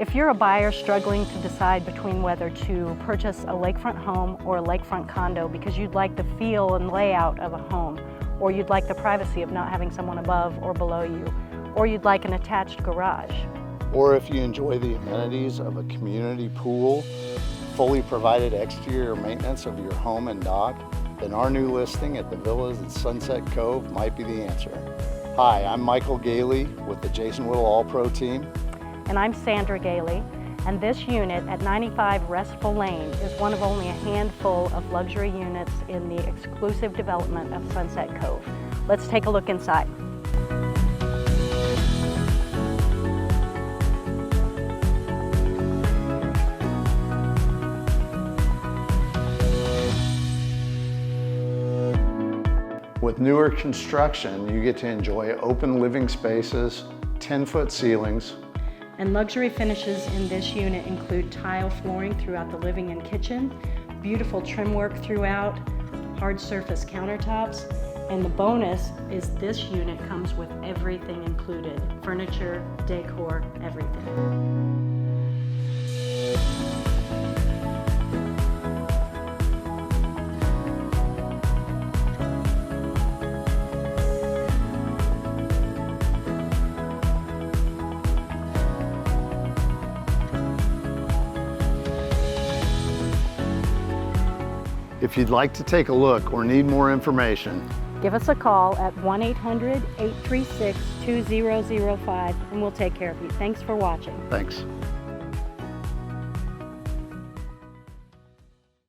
If you're a buyer struggling to decide between whether to purchase a lakefront home or a lakefront condo because you'd like the feel and layout of a home, or you'd like the privacy of not having someone above or below you, or you'd like an attached garage, or if you enjoy the amenities of a community pool, fully provided exterior maintenance of your home and dock, then our new listing at the Villas at Sunset Cove might be the answer. Hi, I'm Michael Gailey with the Jason Whittle All-Pro team. And I'm Sandra Gailey, and this unit at 95 Restful Lane is one of only a handful of luxury units in the exclusive development of Sunset Cove. Let's take a look inside. With newer construction, you get to enjoy open living spaces, 10-foot ceilings. And luxury finishes in this unit include tile flooring throughout the living and kitchen, beautiful trim work throughout, hard surface countertops, and the bonus is this unit comes with everything included: furniture, decor, everything. If you'd like to take a look or need more information, give us a call at 1-800-836-2005 and we'll take care of you. Thanks for watching. Thanks.